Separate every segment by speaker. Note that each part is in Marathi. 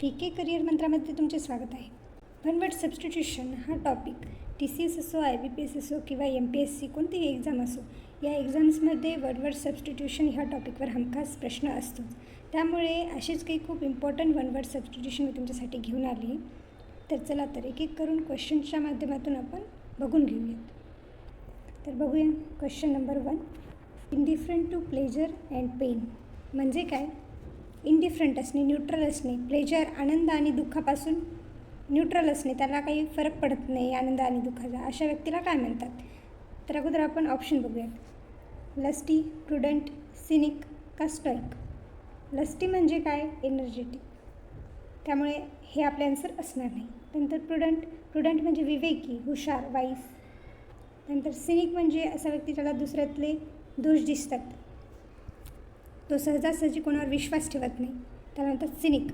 Speaker 1: PK करिअर मंत्रामध्ये तुमचे स्वागत आहे. वन वर्ड सबस्टिट्यूशन हा टॉपिक TCS असो, IBPS असो किंवा MPSC कोणतीही एक्झाम असो, या एक्झाम्समध्ये वर्ड सबस्टिट्यूशन ह्या टॉपिकवर हमखास प्रश्न असतोच. त्यामुळे असेच काही खूप इम्पॉर्टंट वन वर्ड सबस्टिट्यूशन मी तुमच्यासाठी घेऊन आली. तर चला तर एक एक करून क्वेश्चनच्या माध्यमातून आपण बघून घेऊयात. तर बघूया question number 1. Indifferent to pleasure and pain म्हणजे काय? इंडिफरंट असणे, न्यूट्रल असणे, प्लेजर आनंद आणि दुःखापासून न्यूट्रल असणे, त्याला काही फरक पडत नाही आनंद आणि दुःखाचा, अशा व्यक्तीला काय म्हणतात? तर अगोदर आपण ऑप्शन बघूयात. लस्टी, प्रुडंट, सिनिक का स्टॉईक? लस्टी म्हणजे काय? एनर्जेटिक, त्यामुळे हे आपले आन्सर असणार नाही. नंतर प्रुडंट म्हणजे विवेकी, हुशार, वाईस. नंतर सिनिक म्हणजे असा व्यक्ती ज्याला दुसऱ्यातले दोष दिसतात, तो सहजासहजी कोणावर विश्वास ठेवत नाही, त्याला म्हणतात सिनिक.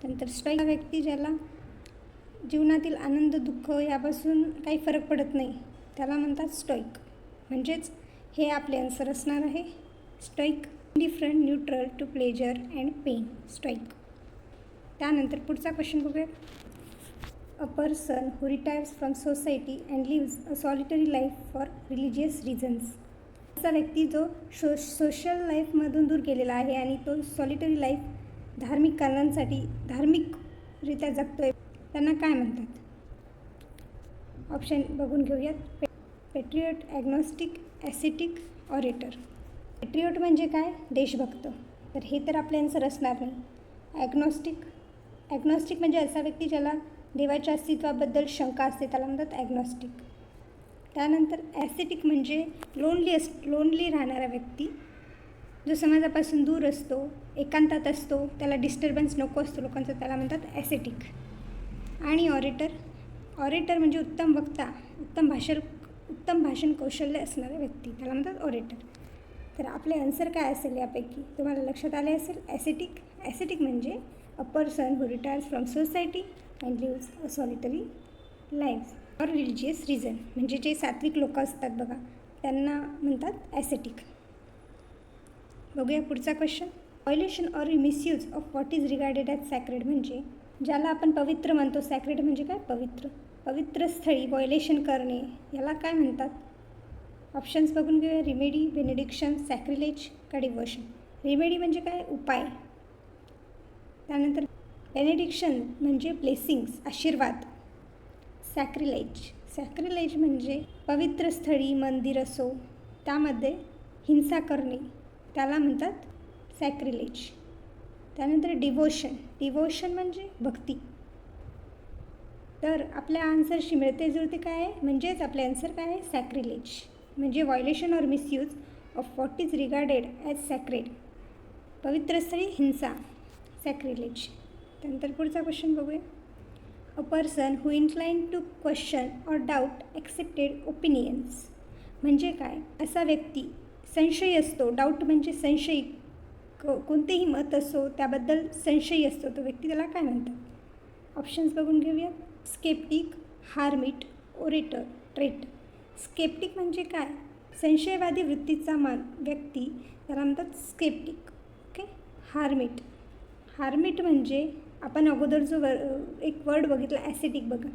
Speaker 1: नंतर स्टॉईक हा व्यक्ती ज्याला जीवनातील आनंद दुःख यापासून काही फरक पडत नाही, त्याला म्हणतात स्टॉईक. म्हणजेच हे आपले आन्सर असणार आहे stoic. Different, neutral to pleasure and pain, stoic. त्यानंतर पुढचा क्वेश्चन बघूया. A person who retires from society and lives a solitary life for religious reasons. असा व्यक्ती जो सोशल लाईफमधून दूर गेलेला आहे आणि तो सॉलिटरी लाईफ धार्मिक कारणांसाठी धार्मिकरित्या जगतो आहे, त्यांना काय म्हणतात? ऑप्शन बघून घेऊयात. Patriot, agnostic, ascetic, orator. Patriot म्हणजे काय? देशभक्त, तर हे तर आपले आन्सर असणार नाही. ॲग्नॉस्टिक म्हणजे असा व्यक्ती ज्याला देवाच्या अस्तित्वाबद्दल शंका असते, त्याला म्हणतात ॲग्नॉस्टिक. त्यानंतर ॲसेटिक म्हणजे लोनली राहणारा व्यक्ती, जो समाजापासून दूर असतो, एकांतात असतो, त्याला डिस्टर्बन्स नको असतो लोकांचा, त्याला म्हणतात ॲसेटिक. आणि ऑरेटर म्हणजे उत्तम वक्ता, उत्तम भाषण कौशल्य असणारा व्यक्ती, त्याला म्हणतात ऑरेटर. तर आपले आन्सर काय असेल यापैकी तुम्हाला लक्षात आले असेल? ॲसेटिक म्हणजे a person who retires from society and lives a solitary life for religious reason, म्हणजे जे सात्विक लोक असतात बघा, त्यांना म्हणतात ॲसेटिक. बघूया पुढचा question. Violation or misuse of what is regarded as sacred म्हणजे ज्याला आपण पवित्र म्हणतो. सॅक्रेड म्हणजे काय? पवित्र स्थळी व्हायोलेशन करणे, याला काय म्हणतात? ऑप्शन्स बघून घेऊया. रिमेडी, बेनेडिक्शन, सॅक्रिलेज का डिव्होशन? रिमेडी म्हणजे काय? उपाय. त्यानंतर बेनेडिक्शन म्हणजे ब्लेसिंग्स, आशीर्वाद. सॅक्रिलेज म्हणजे पवित्र स्थळी मंदिर असो त्यामध्ये हिंसा करणे, त्याला म्हणतात सॅक्रिलेज. त्यानंतर डिवोशन म्हणजे भक्ती. तर आपल्या आन्सरशी मिळते जुळते काय आहे? म्हणजेच आपले आन्सर काय आहे? सॅक्रिलेज म्हणजे violation or misuse of what is regarded as sacred, पवित्र स्थळी हिंसा, सॅक्रिलेज. त्यानंतर पुढचा क्वेश्चन बघूया. A person who incline to question or doubt accepted opinions म्हणजे काय? असा व्यक्ती संशयी असतो. डाऊट म्हणजे संशयी, कोणतेही मत असो त्याबद्दल संशयी असतो तो व्यक्ती, त्याला काय म्हणतात? ऑप्शन्स बघून घेऊया. Sceptic, hermit, orator, trait. Sceptic म्हणजे काय? संशयवादी वृत्तीचा व्यक्ती, त्याला म्हणतात स्केप्टिक. ओके. हार्मिट म्हणजे आपण अगोदर जो एक वर्ड बघितला ॲसेटिक, बघा.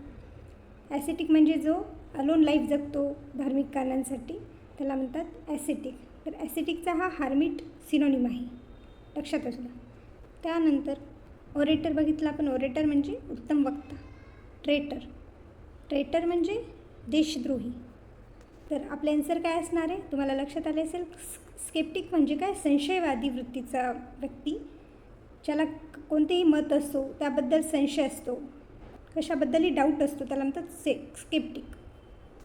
Speaker 1: ॲसेटिक म्हणजे जो अलोन लाईफ जगतो धार्मिक कारणांसाठी, त्याला म्हणतात ॲसेटिक. तर ॲसेटिकचा हा हार्मिट सिनोनिम आहे, लक्षात असू द्या. त्यानंतर ओरेटर बघितला आपण. ओरेटर म्हणजे उत्तम वक्ता. ट्रेटर म्हणजे देशद्रोही. तर आपले आन्सर काय असणार आहे तुम्हाला लक्षात आले असेल. स्केप्टिक म्हणजे काय? संशयवादी वृत्तीचा व्यक्ती, ज्याला कोणतेही मत असो त्याबद्दल संशय असतो, कशाबद्दलही डाऊट असतो, त्याला म्हणतात sceptic.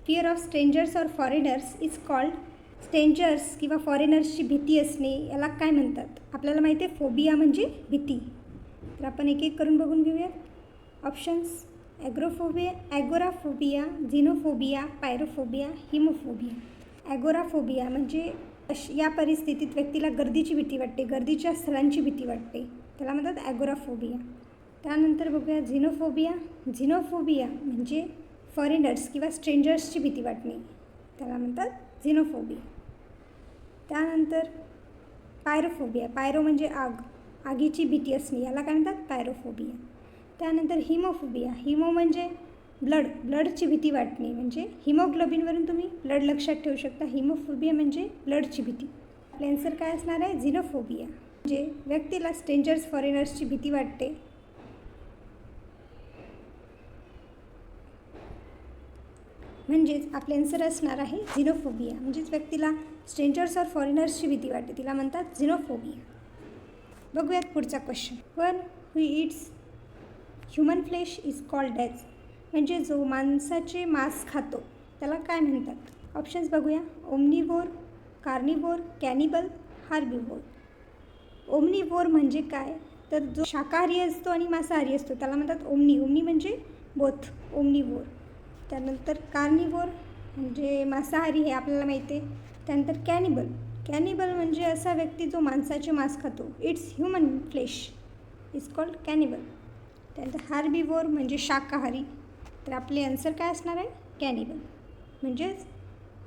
Speaker 1: Fear of strangers or foreigners is called. Strangers किंवा फॉरेनर्सची भीती असणे, याला काय म्हणतात? आपल्याला माहिती आहे फोबिया म्हणजे भीती. तर आपण एक एक करून बघून घेऊया. ऑप्शन्स. ॲगोराफोबिया, झिनोफोबिया, पायरोफोबिया, हिमोफोबिया. ॲगोराफोबिया म्हणजे या परिस्थितीत व्यक्तीला गर्दीची भीती वाटते, गर्दीच्या स्थळांची भीती वाटते, त्याला म्हणतात ॲगोराफोबिया. त्यानंतर बघूया झिनोफोबिया म्हणजे फॉरेनर्स किंवा स्ट्रेंजर्सची भीती वाटणे, त्याला म्हणतात झिनोफोबिया. त्यानंतर पायरो म्हणजे आगीची भीती असणे, याला काय म्हणतात? पायरोफोबिया. त्यानंतर हिमोफोबिया. हिमो म्हणजे ब्लडची भीती वाटणे, म्हणजे हिमोग्लोबिनवरून तुम्ही ब्लड लक्षात ठेवू शकता. हिमोफोबिया म्हणजे ब्लडची भीती. आपले आन्सर काय असणार आहे? झिनोफोबिया. म्हणजे व्यक्तीला स्ट्रेंजर्स, फॉरेनर्सची भीती वाटते. म्हणजेच आपले आन्सर असणार आहे झिनोफोबिया. म्हणजेच व्यक्तीला स्ट्रेंजर्स और फॉरेनर्सची भीती वाटते, तिला म्हणतात झिनोफोबिया. बघूयात पुढचा question. One who eats human flesh is called as. म्हणजे जो माणसाचे मांस खातो त्याला काय म्हणतात? ऑप्शन्स बघूया. Omnivore, carnivore, cannibal, herbivore. Omnivore म्हणजे काय? तर जो शाकाहारी असतो आणि मांसाहारी असतो त्याला म्हणतात ओमनी म्हणजे बोथ, ओमनिवोर. त्यानंतर कार्निवोर म्हणजे मांसाहारी, हे आपल्याला माहिती आहे. त्यानंतर कॅनिबल म्हणजे असा व्यक्ती जो माणसाचे मांस खातो. Eats human flesh is called cannibal. त्यानंतर हार्बिवोर म्हणजे शाकाहारी. तर आपले आन्सर काय असणार आहे? कॅनिबल. म्हणजेच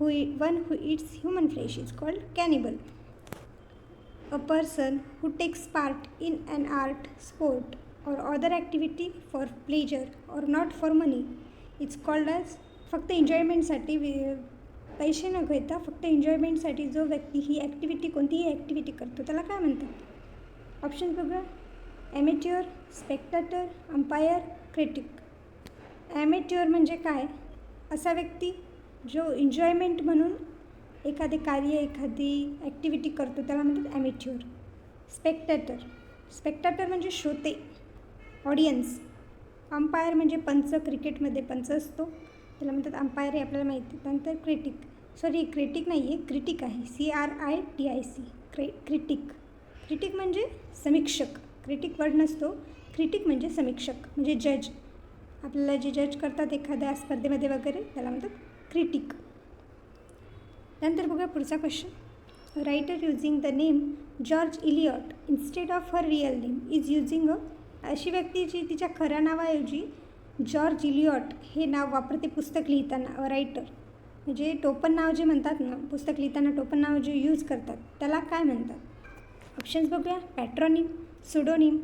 Speaker 1: one who eats human flesh is called cannibal. A person who takes part in an art, sport or other activity for pleasure or not for money is called as. फक्त एन्जॉयमेंटसाठी, पैसे न घेता फक्त एन्जॉयमेंटसाठी जो व्यक्ती ही ॲक्टिव्हिटी, कोणतीही ॲक्टिव्हिटी करतो त्याला काय म्हणतात? ऑप्शन बघा. ॲमेच्युअर, स्पेक्टॅटर, अंपायर, क्रिटिक. ॲमेच्युअर म्हणजे काय? असा व्यक्ती जो एन्जॉयमेंट म्हणून एखादे कार्य, एखादी ॲक्टिव्हिटी करतो त्याला म्हणतात ॲमेच्युअर. स्पेक्टॅटर म्हणजे श्रोते, ऑडियन्स. अंपायर म्हणजे पंच, क्रिकेटमध्ये पंच असतो त्याला म्हणतात अंपायर, हे आपल्याला माहिती. त्यानंतर क्रिटिक नाही आहे, क्रिटिक आहे, CRITIC. क्रिटिक म्हणजे समीक्षक. क्रिटिक वर्ड नसतो, क्रिटिक म्हणजे समीक्षक, म्हणजे जज. आपल्याला जे जज करतात एखाद्या स्पर्धेमध्ये वगैरे त्याला म्हणतात क्रिटिक. नंतर बघूया पुढचा question. Writer using the name George Eliot instead of her real name is using a. अशी व्यक्ती जी तिच्या खऱ्या नावाऐवजी जॉर्ज इलियट हे नाव वापरते पुस्तक लिहिताना. रायटर म्हणजे टोपण नाव जे म्हणतात ना, पुस्तक लिहिताना टोपण नाव जे यूज करतात त्याला काय म्हणतात? ऑप्शन्स बघूया. पॅट्रोनिम, सुडोनिम,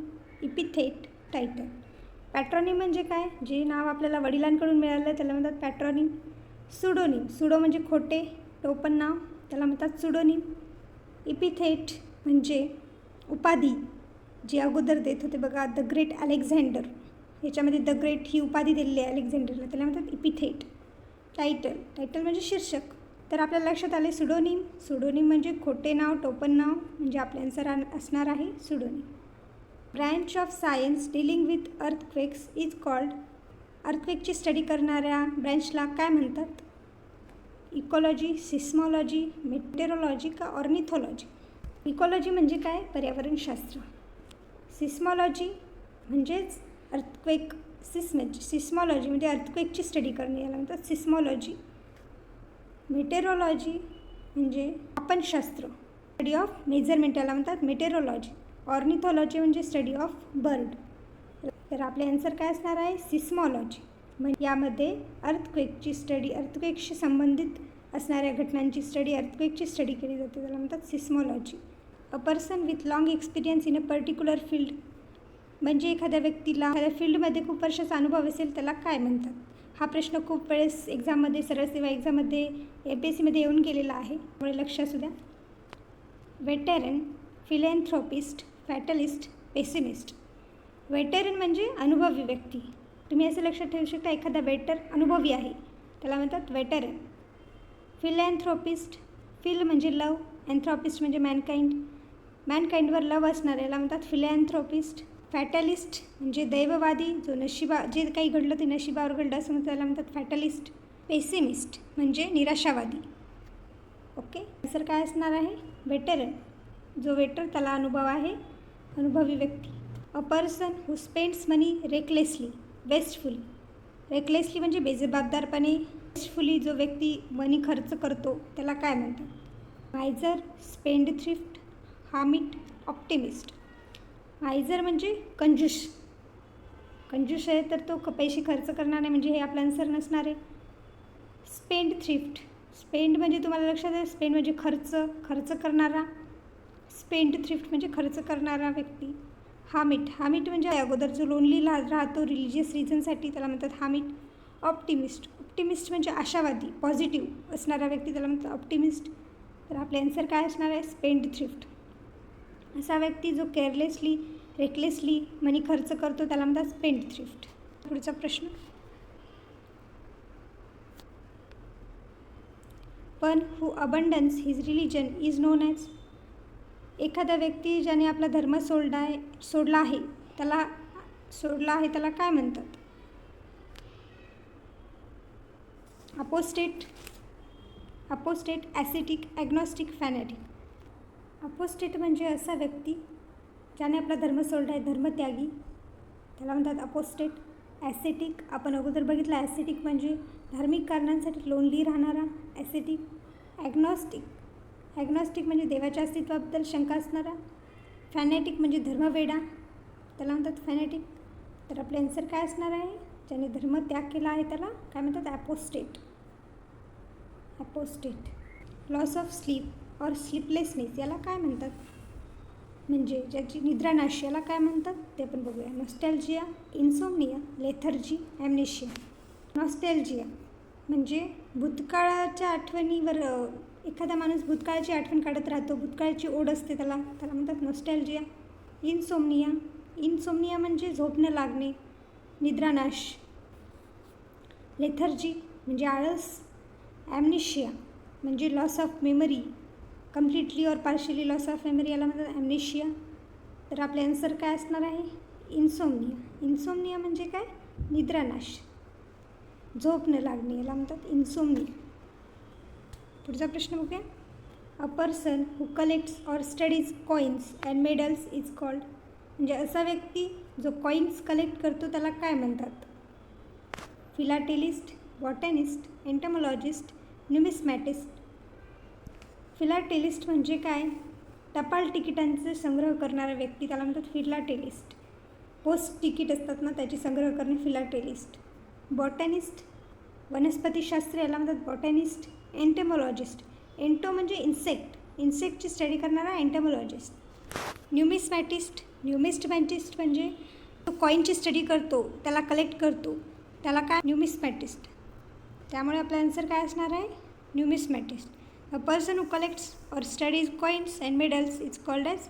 Speaker 1: इपिथेट, टायटल. पॅट्रोनिम म्हणजे काय? जे नाव आपल्याला वडिलांकडून मिळालं त्याला म्हणतात पॅट्रोनिम. सुडो म्हणजे खोटे, टोपण नाव, त्याला म्हणतात सुडोनिम. इपिथेट म्हणजे उपाधी, जी अगोदर देत होते बघा, द ग्रेट अलेक्झांडर, याच्यामध्ये द ग्रेट ही उपाधी दिलेली आहे अलेक्झांडरला, त्याला म्हणतात इपिथेट. टायटल म्हणजे शीर्षक. तर आपल्याला लक्षात आले सुडोनिम म्हणजे खोटे नाव, टोपण नाव, म्हणजे आपले आन्सर असणार आहे pseudonym. Branch of science dealing with earthquakes is called. अर्थक्वेकची स्टडी करणाऱ्या ब्रँचला काय म्हणतात? इकॉलॉजी, सिस्मॉलॉजी, मेटेरोलॉजी का ऑर्निथॉलॉजी. इकॉलॉजी म्हणजे काय? पर्यावरणशास्त्र. सिस्मॉलॉजी म्हणजेच अर्थक्वेक. सिस्मॉलॉजी म्हणजे अर्थक्वेकची स्टडी करणे, याला म्हणतात सिस्मॉलॉजी. मेटेरोलॉजी म्हणजे मापनशास्त्र, स्टडी ऑफ मेजरमेंट, याला म्हणतात मेटेरोलॉजी. ऑर्निथॉलॉजी म्हणजे स्टडी ऑफ बर्ड. तर आपले आन्सर काय असणार आहे? सिस्मॉलॉजी. म्हणजे यामध्ये अर्थक्वेकची स्टडी, अर्थक्वेकशी संबंधित असणाऱ्या घटनांची स्टडी, अर्थक्वेकची स्टडी केली जाते, त्याला म्हणतात seismology. A person with long experience in a particular field म्हणजे एखाद्या व्यक्तीला एखाद्या फील्डमध्ये खूप वर्षाचा अनुभव असेल त्याला काय म्हणतात? हा प्रश्न खूप वेळेस एक्झाममध्ये, सरळ सेवा एक्झाममध्ये, MPSCमध्ये येऊन गेलेला आहे, त्यामुळे लक्ष असू द्या. Veteran, philanthropist, fatalist, pessimist. Veteran म्हणजे अनुभवी व्यक्ती. तुम्ही असं लक्षात ठेवू शकता, एखादा वेटर अनुभवी आहे त्याला म्हणतात वेटेरन. फिलॅन्थ्रोपिस्ट, फिल म्हणजे लव, अँथ्रोपिस्ट म्हणजे मॅनकाइंडवर लव असणाऱ्याला म्हणतात फिलॅन्थ्रोपिस्ट. फॅटलिस्ट म्हणजे दैववादी, जो जे काही घडलं ते नशिबावर घडलं असं त्याला म्हणतात फॅटलिस्ट. पेसिमिस्ट म्हणजे निराशावादी. ओके, सर काय असणार आहे? वेटेरन. जो वेटर त्याला अनुभव आहे, अनुभवी व्यक्ती. A person who spends money recklessly, wastefully. Recklessly म्हणजे बेजबाबदारपणे, वेस्टफुली जो व्यक्ती मनी खर्च करतो त्याला काय म्हणतात? मायझर, स्पेंडथ्रिफ्ट, हामिट, ऑप्टिमिस्ट. मायझर म्हणजे कंजूस आहे, तर तो पैसे खर्च करणार नाही, म्हणजे हे आपलं आन्सर नसणार आहे. स्पेंड म्हणजे तुम्हाला लक्षात आहे, स्पेंड म्हणजे खर्च करणारा. स्पेंडथ्रिफ्ट म्हणजे खर्च करणारा व्यक्ती. हामिट म्हणजे अगोदर जो लोनली राहतो रिलिजियस रिझनसाठी त्याला म्हणतात हामिट. ऑप्टिमिस्ट म्हणजे आशावादी पॉझिटिव्ह असणारा व्यक्ती त्याला म्हणतात ऑप्टिमिस्ट. तर आपले आन्सर काय असणार आहे? स्पेंडथ्रिफ्ट. असा व्यक्ती जो केअरलेसली रेकलेसली मनी खर्च करतो त्याला म्हणतात स्पेंडथ्रिफ्ट. पुढचा प्रश्न. पण who abandons his religion is known as. एखादा व्यक्ती ज्याने आपला धर्म सोडला आहे त्याला काय म्हणतात? Apostate, ascetic, agnostic, fanatic. Apostate म्हणजे असा व्यक्ती ज्याने आपला धर्म सोडला आहे, धर्मत्यागी, त्याला म्हणतात अपोस्टेट. ॲसेटिक आपण अगोदर बघितलं, ॲसेटिक म्हणजे धार्मिक कारणांसाठी लोनली राहणारा ॲसेटिक. ॲग्नॉस्टिक म्हणजे देवाच्या अस्तित्वाबद्दल शंका असणारा. फॅनॅटिक म्हणजे धर्मवेडा, त्याला म्हणतात फॅनॅटिक. तर आपले आन्सर काय असणार आहे? ज्याने धर्म त्याग केला आहे त्याला काय म्हणतात? ॲपोस्टेट. लॉस ऑफ स्लीप और स्लीपलेसनेस याला काय म्हणतात? म्हणजे ज्याची निद्रानाश याला काय म्हणतात ते आपण बघूया. Nostalgia, insomnia, lethargy, amnesia. Nostalgia म्हणजे भूतकाळाच्या आठवणीवर एखादा माणूस भूतकाळाची आठवण काढत राहतो, भूतकाळाची ओढ असते त्याला म्हणतात नॉस्टॅल्जिया. इन्सोमनिया म्हणजे झोप न लागणे, निद्रानाश. लेथर्जी म्हणजे आळस. ॲम्नेशिया म्हणजे लॉस ऑफ मेमरी, कम्प्लिटली और पार्शियली लॉस ऑफ मेमरी याला म्हणतात ॲम्नेशिया. तर आपले आन्सर काय असणार आहे? इन्सोमनिया म्हणजे काय? निद्रानाश, झोप न लागणे याला म्हणतात इन्सोमनिया. पुढचा प्रश्न बघूया. A person who collects or studies coins and medals is called. म्हणजे असा व्यक्ती जो कॉईन्स कलेक्ट करतो त्याला काय म्हणतात? फिलाटेलिस्ट, बॉटॅनिस्ट, एंटमॉलॉजिस्ट, न्यूमिस्मॅटिस्ट. फिलाटेलिस्ट म्हणजे काय? टपाल तिकिटांचे संग्रह करणारा व्यक्ती त्याला म्हणतात फिलाटेलिस्ट. पोस्ट तिकीट असतात ना त्याची संग्रह करणे फिलाटेलिस्ट. बॉटॅनिस्ट वनस्पतीशास्त्र याला म्हणतात बॉटॅनिस्ट. एंटमॉलॉजिस्ट म्हणजे इन्सेक्टची स्टडी करणारा एंटमॉलॉजिस्ट. न्यूमिस्मॅटिस्ट म्हणजे तो कॉईनची स्टडी करतो त्याला कलेक्ट करतो त्याला काय? न्यूमिस्मॅटिस्ट. त्यामुळे आपला आन्सर काय असणार आहे? Numismatist. A person who collects or studies coins and medals is called as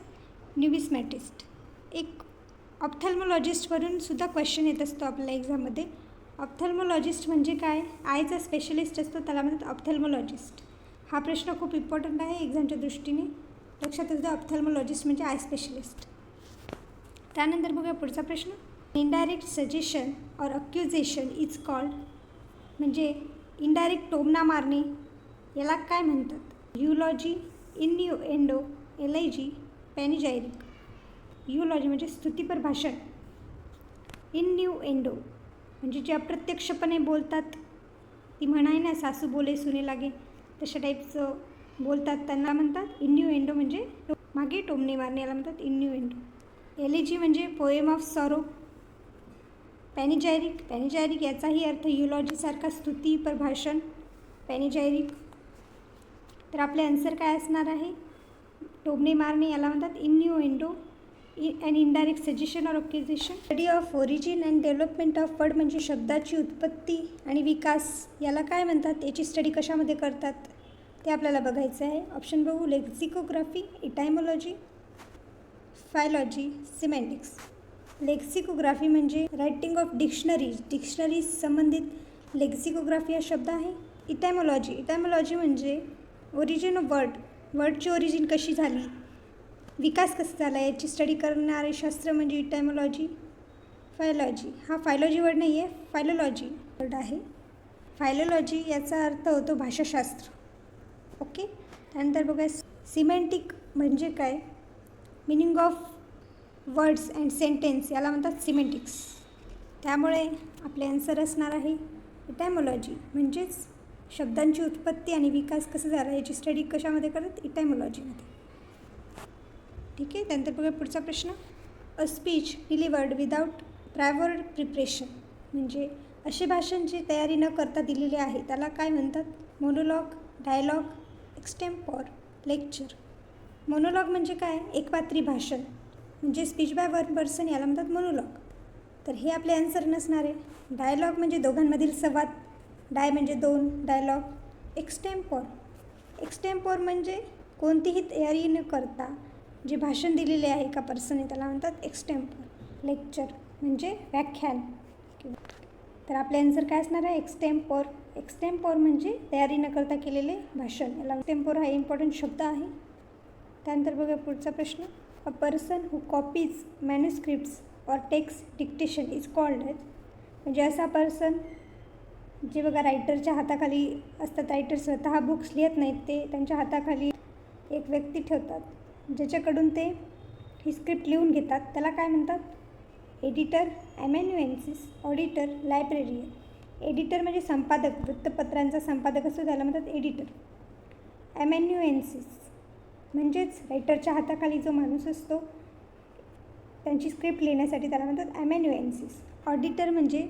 Speaker 1: numismatist. एक ऑप्थॅल्मॉलॉजिस्टवरून सुद्धा क्वेश्चन येत असतो आपल्या एक्झाममध्ये. ऑप्थॅल्मॉलॉजिस्ट म्हणजे काय? आयचा स्पेशलिस्ट असतो त्याला म्हणतात ऑप्थॅल्मॉलॉजिस्ट. हा प्रश्न खूप इम्पॉर्टंट आहे एक्झामच्या दृष्टीने, लक्षात असू द्या. ऑप्थॅल्मॉलॉजिस्ट म्हणजे आय स्पेशलिस्ट. त्यानंतर बघूया पुढचा प्रश्न. Indirect suggestion or अक्युजेशन is called. म्हणजे इनडायरेक्ट टोमणा मारणे याला काय म्हणतात? यूलॉजी, इन्युएंडो, एलेजी, पॅनिजायरिक. यूलॉजी म्हणजे स्तुतिपर भाषण. इन्युएंडो म्हणजे जे अप्रत्यक्षपणे बोलतात, ती म्हणाय ना सासू बोले सुने लागे तशा टाईपचं बोलतात त्यांना म्हणतात इन्युएंडो. म्हणजे मागे टोमणे मारणे याला म्हणतात इन्युएंडो. एलेजी म्हणजे पोएम ऑफ सॉरो. पॅनिजायरिक याचाही अर्थ यूलॉजीसारखा स्तुतीपर भाषण पॅनिजायरिक. तर आपले आन्सर काय असणार आहे? टोमणे मारणे याला म्हणतात इन्युएंडो. And indirect suggestion or accusation. Study of origin and development of word म्हणजे शब्दाची उत्पत्ती आणि विकास याला काय म्हणतात? याची स्टडी कशामध्ये करतात ते आपल्याला बघायचं आहे. ऑप्शन बघू. लेक्सिकोग्राफी, इटायमॉलॉजी, फायलॉजी, सिमॅन्टिक्स. लेक्सिकोग्राफी म्हणजे रायटिंग ऑफ डिक्शनरीज संबंधित लेक्सिकोग्राफी हा शब्द आहे. इटायमॉलॉजी म्हणजे ओरिजिन ऑफ वर्डची ओरिजिन कशी झाली, विकास कसा झाला याची स्टडी करणारे शास्त्र म्हणजे इटायमॉलॉजी. फायलॉजी वर्ड नाही आहे, फायलोलॉजी वर्ड आहे. फायलोलॉजी याचा अर्थ होतो भाषाशास्त्र. ओके. त्यानंतर बघा सिमॅन्टिक म्हणजे काय? Meaning of words and sentence याला म्हणतात सिमॅन्टिक्स. त्यामुळे आपले आन्सर असणार आहे इटायमॉलॉजी. म्हणजेच शब्दांची उत्पत्ती आणि विकास कसं झाला याची स्टडी कशामध्ये करतात? इटायमॉलॉजीमध्ये. ठीक आहे. त्यानंतर बघा पुढचा प्रश्न. A speech delivered without prior preparation म्हणजे असे भाषण जे तयारी न करता दिलेले आहे त्याला काय म्हणतात? Monologue, dialogue, extempore, lecture. Monologue म्हणजे काय? एकपात्री भाषण. म्हणजे स्पीच बाय वन पर्सन याला म्हणतात मोनोलॉग. तर हे आपले आन्सर नसणार आहे. डायलॉग म्हणजे दोघांमधील संवाद. डाय म्हणजे दोन, डायलॉग. एक्सटेम्पोर म्हणजे कोणतीही तयारी न करता जे भाषण दिलेले आहे एका पर्सनने त्याला म्हणतात एक्सटेम्पोर. लेक्चर म्हणजे व्याख्यान. तर आपले आन्सर काय असणार आहे? एक्सटेम्पोर म्हणजे तयारी न करता केलेले भाषण, याला एक्सटेम्पोर हा इम्पॉर्टंट शब्द आहे. त्यानंतर बघा पुढचा प्रश्न. A person who copies manuscripts or takes dictation is called as. म्हणजे असा पर्सन जे बघा रायटरच्या हाताखाली असतात. रायटर स्वतः बुक्स लिहित नाहीत, ते त्यांच्या हाताखाली एक व्यक्ती ठेवतात ज्याच्याकडून ते ही स्क्रिप्ट लिहून घेतात. त्याला काय म्हणतात? Editor, amanuensis, auditor, librarian. Editor म्हणजे संपादक, वृत्तपत्रांचा संपादक असतो त्याला म्हणतात एडिटर. ॲमेन्युएन्सिस म्हणजेच रायटरच्या हाताखाली जो माणूस असतो त्यांची स्क्रिप्ट लिहिण्यासाठी त्याला म्हणतात ॲमेन्युएन्सिस. ऑडिटर म्हणजे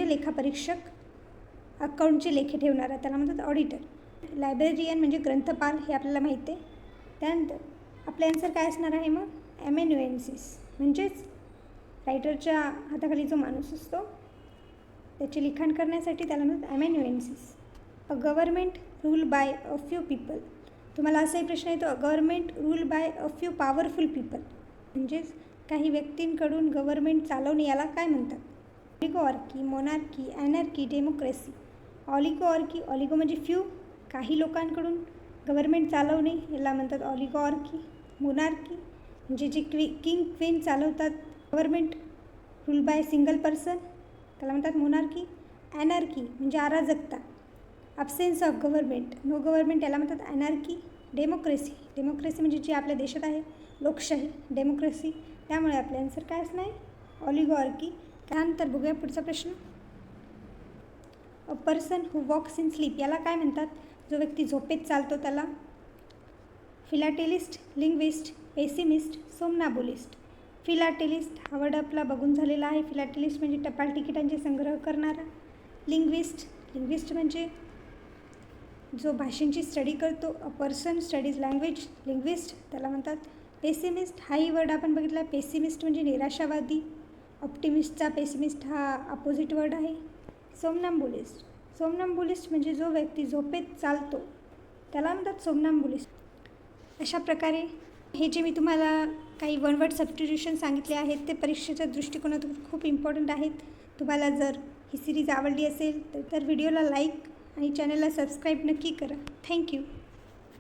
Speaker 1: लेखापरीक्षक. अकाउंटचे लेखे ठेवणारा त्याला म्हणतात ऑडिटर. लायब्रेरियन म्हणजे ग्रंथपाल, हे आपल्याला माहिती आहे. त्यानंतर आपले आन्सर काय असणार आहे मग? ॲमेन्युएन्सिस म्हणजेच रायटरच्या हाताखाली जो माणूस असतो त्याचे लिखाण करण्यासाठी त्याला म्हणतात amanuensis. A government rule by a few people. तुम्हाला असाही प्रश्न येतो, a government rule by a few powerful people म्हणजेच काही व्यक्तींकडून गव्हर्मेंट चालवणे याला काय म्हणतात? Oligarchy, monarchy, anarchy, democracy. Oligo म्हणजे फ्यू, काही लोकांकडून गव्हर्मेंट चालवणे याला म्हणतात ऑलिगोआर्की. मोनार्की म्हणजे जे किंग क्वीन चालवतात government rule by single person त्याला म्हणतात मोनार्की. ॲनर्की म्हणजे अराजकता, absence of government, no government, याला म्हणतात ॲनर्की. डेमोक्रेसी म्हणजे जी आपल्या देशात आहे लोकशाही, डेमोक्रेसी. त्यामुळे आपले आन्सर काय असणार आहे? ऑलिगोआर्की. त्यानंतर बघूया पुढचा प्रश्न. A person who walks in sleep याला काय म्हणतात? जो व्यक्ती झोपेत चालतो त्याला. Philatelist, linguist, pessimist, somnambulist. Philatelist हा वर्ड आपला बघून झालेला आहे. फिलाटेलिस्ट म्हणजे टपाल तिकिटांचे संग्रह करणारा. लिंग्विस्ट म्हणजे जो भाषेची स्टडी करतो. A person studies language, linguist त्याला म्हणतात. पेसिमिस्ट हाही वर्ड आपण बघितला. पेसिमिस्ट म्हणजे निराशावादी. ऑप्टिमिस्टचा पेसिमिस्ट हा अपोजिट वर्ड आहे. सोमनाम्बुलिस्ट म्हणजे जो व्यक्ती झोपेत चालतो त्याला म्हणतात सोमनाम्बुलिस्ट. अशा प्रकारे हे जे मी तुम्हाला काही वन वर्ड सबस्टिट्यूशन सांगितले आहेत ते परीक्षेच्या दृष्टिकोनातून खूप इम्पॉर्टंट आहेत. तुम्हाला जर ही सिरीज आवडली असेल तर व्हिडिओला लाईक आणि चॅनलला सबस्क्राईब नक्की करा. थँक्यू.